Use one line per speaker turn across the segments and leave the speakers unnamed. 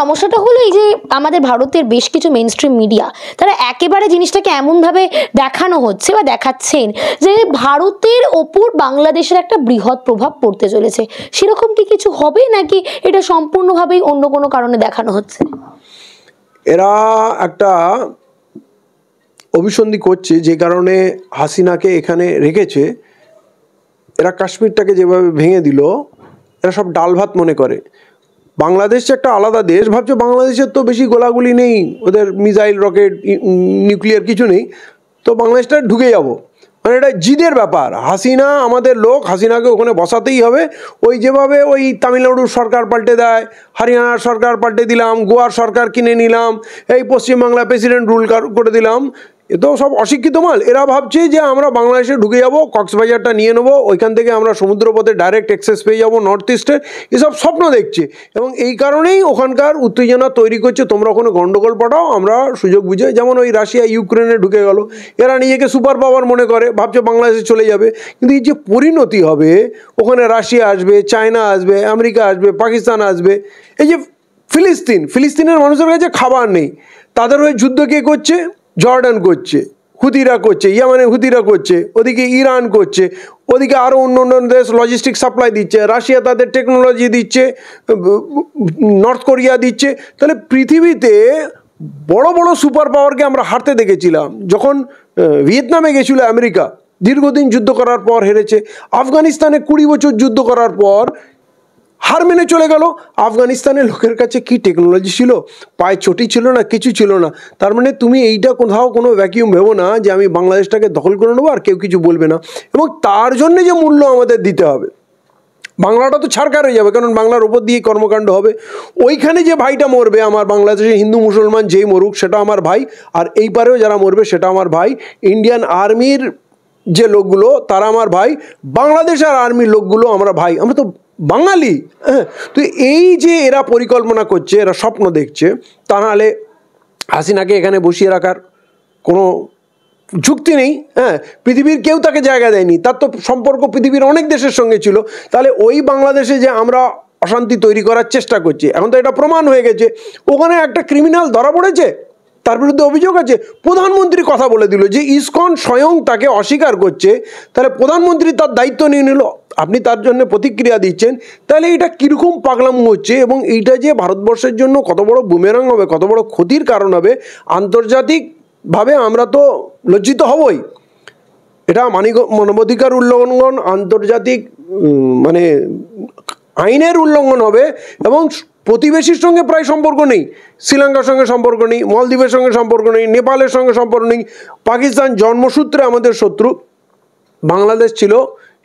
সমস্যাটা হলো এই যে আমাদের ভারতের বেশ কিছু মেইন স্ট্রিম মিডিয়া তারা একেবারে জিনিসটাকে এমনভাবে দেখানো হচ্ছে বা দেখাচ্ছেন যে ভারতের ওপর বাংলাদেশের একটা বৃহৎ প্রভাব পড়তে চলেছে। সেরকম কি কিছু হবে নাকি এটা সম্পূর্ণভাবেই অন্য কোনো কারণে দেখানো হচ্ছে?
এরা একটা অভিসন্ধি করছে যে কারণে হাসিনাকে এখানে রেখেছে। এরা কাশ্মীরটাকে যেভাবে ভেঙে দিল, এরা সব ডাল ভাত মনে করে। বাংলাদেশ একটা আলাদা দেশ, ভাবছে বাংলাদেশের তো বেশি গোলাগুলি নেই, ওদের মিসাইল রকেট নিউক্লিয়ার কিছু নেই, তো বাংলাদেশটা ঢুকে যাব। মানে এটা জিদের ব্যাপার। হাসিনা আমাদের লোক, হাসিনাকে ওখানে বসাতেই হবে। ওই যেভাবে ওই তামিলনাড়ুর সরকার পাল্টে দেয়, হরিয়ানার সরকার পাল্টে দিলাম, গোয়ার সরকার কিনে নিলাম, এই পশ্চিমবাংলা প্রেসিডেন্ট রুল করে দিলাম, এ তো সব অশিক্ষিত মাল। এরা ভাবছে যে আমরা বাংলাদেশে ঢুকে যাব, কক্সবাজারটা নিয়ে নেবো, ওইখান থেকে আমরা সমুদ্রপথে ডাইরেক্ট অ্যাক্সেস পেয়ে যাবো নর্থ ইস্টের, এসব স্বপ্ন দেখছে। এবং এই কারণেই ওখানকার উত্তেজনা তৈরি করছে, তোমরা ওখানে গণ্ডগোল পাঠাও, আমরা সুযোগ বুঝে। যেমন ওই রাশিয়া ইউক্রেনে ঢুকে গেল, এরা নিজেকে সুপার পাওয়ার মনে করে, ভাবছে বাংলাদেশে চলে যাবে। কিন্তু এই যে পরিণতি হবে, ওখানে রাশিয়া আসবে, চায়না আসবে, আমেরিকা আসবে, পাকিস্তান আসবে। এই যে ফিলিস্তিনের মানুষের কাছে খাবার নেই, তাদের হয়ে যুদ্ধ কে করছে? জর্ডান করছে, হুতিরা করছে, ইয়ামানে হুতিরা করছে, ওদিকে ইরান করছে, ওদিকে আরও অন্য অন্য দেশ লজিস্টিক সাপ্লাই দিচ্ছে, রাশিয়া তাদের টেকনোলজি দিচ্ছে, নর্থ কোরিয়া দিচ্ছে। তাহলে পৃথিবীতে বড় বড় সুপার পাওয়ারকে আমরা হারতে দেখেছিলাম। যখন ভিয়েতনামে গেছিল আমেরিকা, দীর্ঘদিন যুদ্ধ করার পর হেরেছে। আফগানিস্তানে 20 বছর যুদ্ধ করার পর হার মেনে চলে গেল। আফগানিস্তানের লোকের কাছে কি টেকনোলজি ছিল? পায়ে চটি ছিল না, কিছু ছিল না। তার মানে তুমি এইটা কোথাও কোনো ভ্যাকিউম ভেবো না যে আমি বাংলাদেশটাকে দখল করে নেবো আর কেউ কিছু বলবে না। এবং তার জন্য যে মূল্য আমাদের দিতে হবে, বাংলাটা তো ছাড়কার হয়ে যাবে, কারণ বাংলার ওপর দিয়ে কর্মকাণ্ড হবে। ওইখানে যে ভাইটা মরবে, আমার বাংলাদেশে হিন্দু মুসলমান যেই মরুক সেটা আমার ভাই, আর এই পারেও যারা মরবে সেটা আমার ভাই। ইন্ডিয়ান আর্মির যে লোকগুলো তারা আমার ভাই, বাংলাদেশের আর্মির লোকগুলো আমরা ভাই, আমরা তো বাঙালি। হ্যাঁ, তো এই যে এরা পরিকল্পনা করছে, এরা স্বপ্ন দেখছে, তা নাহলে হাসিনাকে এখানে বসিয়ে রাখার কোনো যুক্তি নেই। হ্যাঁ, পৃথিবীর কেউ তাকে জায়গা দেয়নি, তার তো সম্পর্ক পৃথিবীর অনেক দেশের সঙ্গে ছিল। তাহলে ওই বাংলাদেশে যে আমরা অশান্তি তৈরি করার চেষ্টা করছি, এখন তো এটা প্রমাণ হয়ে গেছে। ওখানে একটা ক্রিমিনাল ধরা পড়েছে, তার বিরুদ্ধে অভিযোগ আছে, প্রধানমন্ত্রী কথা বলে দিল যে ইসকন স্বয়ং তাকে অস্বীকার করছে, তাহলে প্রধানমন্ত্রী তার দায়িত্ব নিয়ে নিল, আপনি তার জন্য প্রতিক্রিয়া দিচ্ছেন। তাহলে এটা কীরকম পাগলামো হচ্ছে, এবং এইটা যে ভারতবর্ষের জন্য কত বড় বুমেরাং হবে, কত বড় ক্ষতির কারণ হবে, আন্তর্জাতিকভাবে আমরা তো লজ্জিত হবই। এটা মানবাধিকার উল্লঙ্ঘন, আন্তর্জাতিক মানে আইনের উল্লঙ্ঘন হবে। এবং প্রতিবেশীর সঙ্গে প্রায় সম্পর্ক নেই, শ্রীলঙ্কার সঙ্গে সম্পর্ক নেই, মলদ্বীপের সঙ্গে সম্পর্ক নেই, নেপালের সঙ্গে সম্পর্ক নেই। পাকিস্তান জন্মসূত্রে আমাদের শত্রু, বাংলাদেশ ছিল,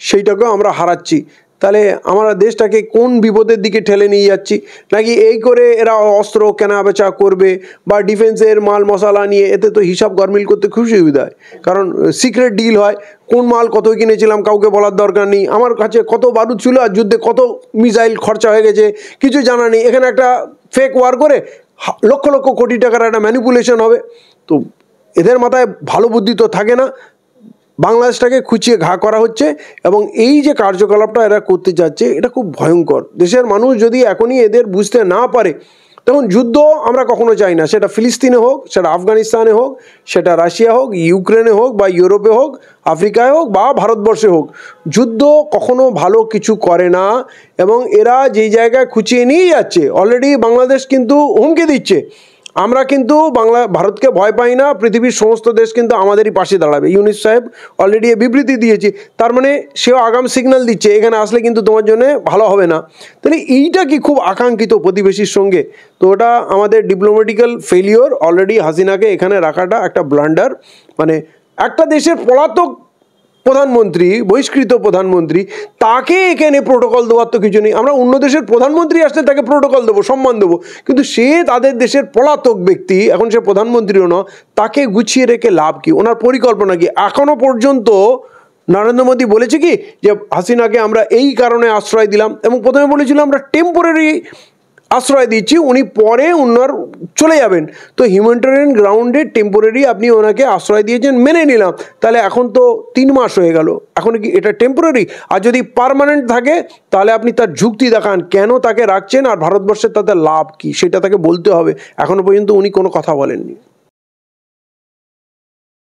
সেইটাকেও আমরা হারাচ্ছি। তাহলে আমরা দেশটাকে কোন বিপদের দিকে ঠেলে নিয়ে যাচ্ছি? নাকি এই করে এরা অস্ত্র কেনা বেচা করবে বা ডিফেন্সের মাল মশলা নিয়ে, এতে তো হিসাব গরমিল করতে খুব সুবিধা হয়, কারণ সিক্রেট ডিল হয়, কোন মাল কত কিনেছিলাম কাউকে বলার দরকার নেই, আমার কাছে কত বারুদ ছিল আর যুদ্ধে কত মিসাইল খরচা হয়ে গেছে কিছু জানা নেই। এখানে একটা ফেক ওয়ার করে লক্ষ লক্ষ কোটি টাকার একটা ম্যানিপুলেশন হবে। তো এদের মাথায় ভালো বুদ্ধি তো থাকে না, বাংলাদেশটাকে খুঁচিয়ে ঘা করা হচ্ছে। এবং এই যে কার্যকলাপটা এরা করতে যাচ্ছে, এটা খুব ভয়ঙ্কর। দেশের মানুষ যদি এখনই এদের বুঝতে না পারে, তখন যুদ্ধ আমরা কখনো চাই না, সেটা ফিলিস্তিনে হোক, সেটা আফগানিস্তানে হোক, সেটা রাশিয়া হোক, ইউক্রেনে হোক, বা ইউরোপে হোক, আফ্রিকায় হোক, বা ভারতবর্ষে হোক। যুদ্ধ কখনো ভালো কিছু করে না। এবং এরা যেই জায়গায় খুঁচিয়ে নিয়ে যাচ্ছে, অলরেডি বাংলাদেশ কিন্তু হুমকি দিচ্ছে, আমরা কিন্তু ভারতকে ভয় পাই না, পৃথিবীর সমস্ত দেশ কিন্তু আমাদেরই পাশে দাঁড়াবে। ইউনূস সাহেব অলরেডি বিবৃতি দিয়েছে, তার মানে সেও আগাম সিগন্যাল দিচ্ছে এখানে আসলে কিন্তু তোমার জন্য ভালো হবে না। তাহলে এইটা কি খুব আকাঙ্ক্ষিত প্রতিবেশীর সঙ্গে? তো ওটা আমাদের ডিপ্লোম্যাটিক্যাল ফেলিওর। অলরেডি হাসিনাকে এখানে রাখাটা একটা ব্লান্ডার। মানে একটা দেশের পলাতক প্রধানমন্ত্রী, বহিষ্কৃত প্রধানমন্ত্রী, তাকে এখানে প্রোটোকল দেওয়ার তো কিছু নেই। আমরা অন্য দেশের প্রধানমন্ত্রী আসলে তাকে প্রোটোকল দেবো, সম্মান দেবো, কিন্তু সে তাদের দেশের পলাতক ব্যক্তি, এখন সে প্রধানমন্ত্রীও না, তাকে গুছিয়ে রেখে লাভ কি? ওনার পরিকল্পনা কি? এখনো পর্যন্ত নরেন্দ্র মোদী বলেছে কি যে হাসিনাকে আমরা এই কারণে আশ্রয় দিলাম, এবং প্রথমে বলেছিল আমরা টেম্পোরারি আশ্রয় দিচ্ছি, উনি পরে উনার চলে যাবেন। তো হিউম্যানিটেরিয়ান গ্রাউন্ডে টেম্পোরারি আপনি ওনাকে আশ্রয় দিয়েছেন, মেনে নিলাম, তাহলে এখন তো 3 মাস হয়ে গেল, এখন কি এটা টেম্পোরারি? আর যদি পার্মানেন্ট থাকে তাহলে আপনি তার যুক্তি দেখান কেন তাকে রাখছেন আর ভারতবর্ষের তাতে লাভ কি, সেটা তাকে বলতে হবে। এখনো পর্যন্ত উনি কোনো কথা বলেননি।